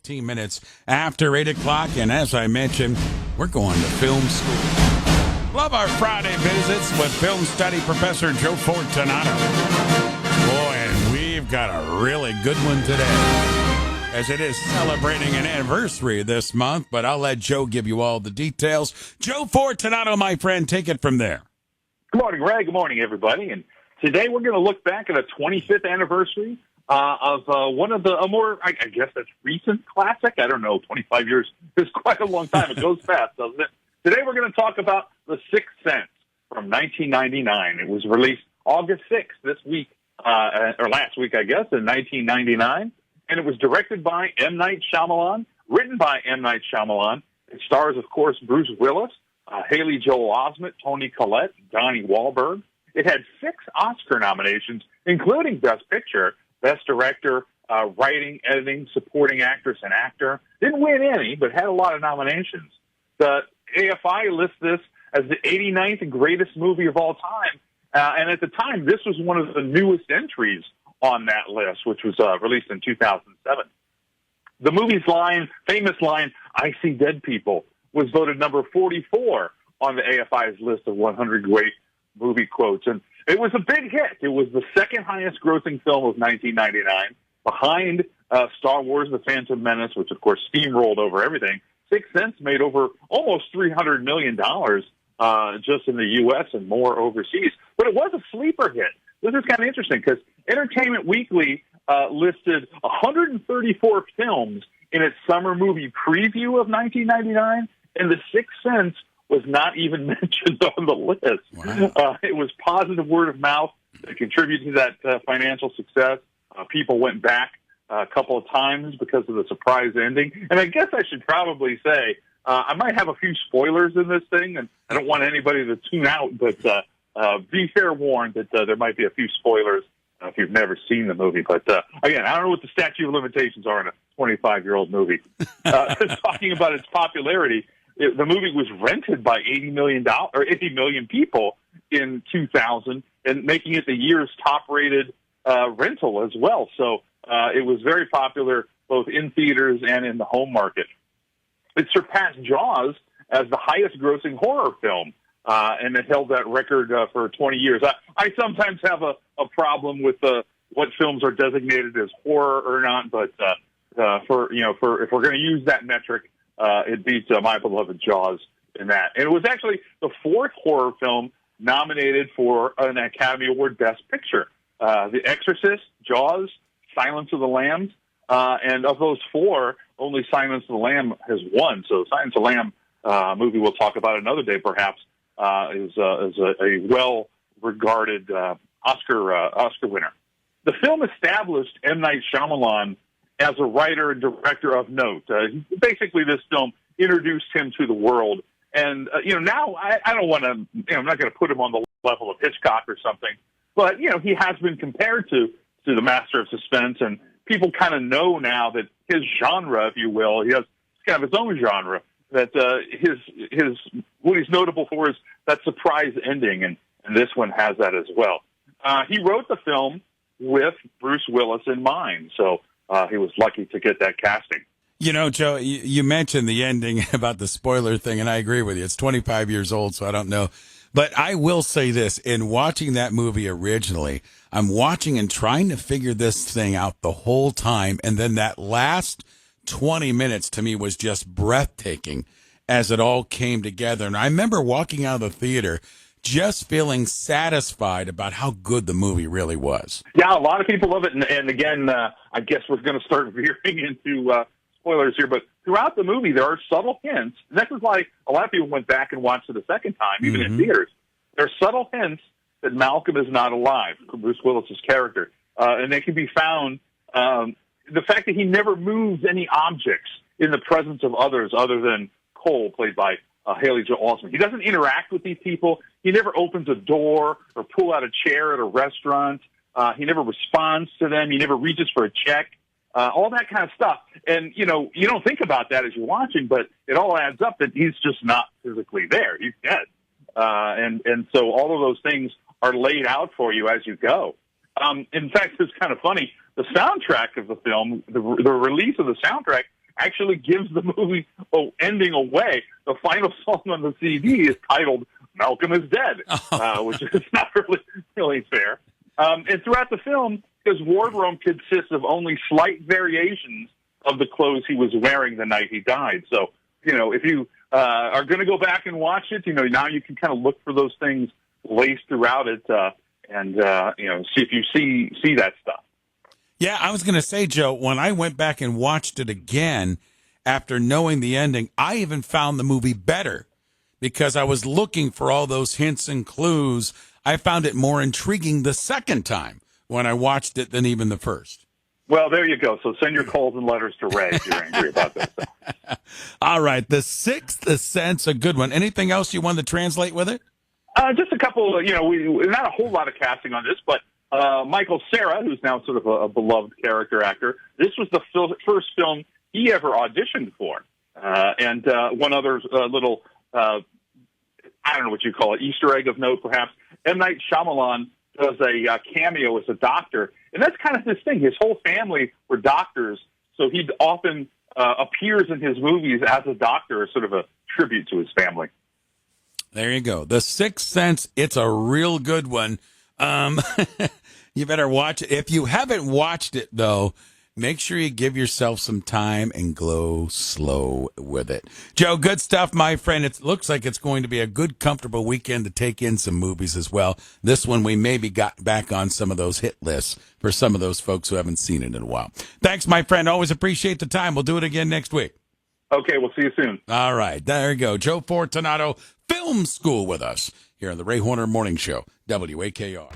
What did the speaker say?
15 minutes after 8 o'clock. And as I mentioned, we're going to film school. Love our Friday visits with film study professor Joe Fortunato. Boy, and we've got a really good one today, as it is celebrating an anniversary this month. But I'll let Joe give you all the details. Joe Fortunato, my friend, take it from there. Good morning, Ray. Good morning, everybody. And today we're going to look back at a 25th anniversary of one of the more, I guess that's recent classic. I don't know, 25 years is quite a long time. It goes fast, doesn't it? Today we're going to talk about The Sixth Sense from 1999. It was released August 6th this week, or last week, I guess, in 1999. And it was directed by M. Night Shyamalan, written by M. Night Shyamalan. It stars, of course, Bruce Willis, Haley Joel Osment, Toni Collette, Donnie Wahlberg. It had 6 Oscar nominations, including Best Picture, Best Director, Writing, Editing, Supporting Actress and Actor. Didn't win any, but had a lot of nominations. The AFI lists this as the 89th greatest movie of all time. And at the time, this was one of the newest entries on that list, which was released in 2007. The movie's famous line, "I see dead people," was voted number 44 on the AFI's list of 100 great movie quotes. And it was a big hit. It was the second highest grossing film of 1999, behind Star Wars: The Phantom Menace, which, of course, steamrolled over everything. Sixth Sense made over almost $300 million just in the U.S. and more overseas. But it was a sleeper hit. This is kind of interesting because Entertainment Weekly listed 134 films in its summer movie preview of 1999, and The Sixth Sense was not even mentioned on the list. Wow. It was positive word of mouth that contributed to that financial success. People went back a couple of times because of the surprise ending. And I guess I should probably say, I might have a few spoilers in this thing, and I don't want anybody to tune out, but be fair warned that there might be a few spoilers if you've never seen the movie. But again, I don't know what the statute of limitations are in a 25-year-old movie. Talking about its popularity, the movie was rented by 80 million people in 2000, and making it the year's top-rated rental as well. So it was very popular both in theaters and in the home market. It surpassed Jaws as the highest-grossing horror film, and it held that record for 20 years. I sometimes have a problem with what films are designated as horror or not, but if we're going to use that metric, it beats my beloved Jaws in that. And it was actually the 4th horror film nominated for an Academy Award Best Picture. The Exorcist, Jaws, Silence of the Lambs, and of those 4, only Silence of the Lamb has won. So Silence of the Lamb movie we'll talk about another day, perhaps, is a well-regarded Oscar winner. The film established M. Night Shyamalan as a writer and director of note. Basically, this film introduced him to the world. And, now I don't want to, I'm not going to put him on the level of Hitchcock or something, but, he has been compared to the master of suspense, and people kind of know now that his genre, if you will, he has kind of his own genre, that what he's notable for is that surprise ending, and this one has that as well. He wrote the film with Bruce Willis in mind, so he was lucky to get that casting. Joe, you mentioned the ending about the spoiler thing, and I agree with you. It's 25 years old, so I don't know. But I will say this, in watching that movie originally, I'm watching and trying to figure this thing out the whole time, and then that last 20 minutes to me was just breathtaking as it all came together. And I remember walking out of the theater just feeling satisfied about how good the movie really was. Yeah, a lot of people love it. And again, I guess we're going to start veering into spoilers here, but throughout the movie, there are subtle hints. And this is why a lot of people went back and watched it a second time, even in theaters. There are subtle hints that Malcolm is not alive, Bruce Willis's character. And they can be found, the fact that he never moves any objects in the presence of others other than Cole, played by Haley Joel Osment. He doesn't interact with these people. He never opens a door or pull out a chair at a restaurant. He never responds to them. He never reaches for a check. All that kind of stuff. And, you don't think about that as you're watching, but it all adds up that he's just not physically there. He's dead. And so all of those things are laid out for you as you go. In fact, it's kind of funny. The soundtrack of the film, the release of the soundtrack, actually gives the movie ending away. The final song on the CD is titled "Malcolm is Dead," which is not really fair. And throughout the film, his wardrobe consists of only slight variations of the clothes he was wearing the night he died. So, if you are going to go back and watch it, now you can kind of look for those things laced throughout it, and see if you see that stuff. Yeah, I was going to say, Joe, when I went back and watched it again after knowing the ending, I even found the movie better because I was looking for all those hints and clues. I found it more intriguing the second time when I watched it than even the first. Well, there you go. So send your calls and letters to Ray if you're angry about this. All right, The Sixth Sense, a good one. Anything else you wanted to translate with it? Just a couple, not a whole lot of casting on this, but Michael Cera, who's now sort of a beloved character actor, this was the first film he ever auditioned for. And one other little, I don't know what you call it, Easter egg of note, perhaps. M. Night Shyamalan does a cameo as a doctor. And that's kind of his thing. His whole family were doctors, so he often appears in his movies as a doctor, as sort of a tribute to his family. There you go. The Sixth Sense, it's a real good one. You better watch it. If you haven't watched it, though, make sure you give yourself some time and go slow with it. Joe, good stuff, my friend. It looks like it's going to be a good, comfortable weekend to take in some movies as well. This one, we maybe got back on some of those hit lists for some of those folks who haven't seen it in a while. Thanks, my friend. Always appreciate the time. We'll do it again next week. Okay, we'll see you soon. All right, there you go. Joe Fortunato Film School with us here on the Ray Horner Morning Show, WAKR.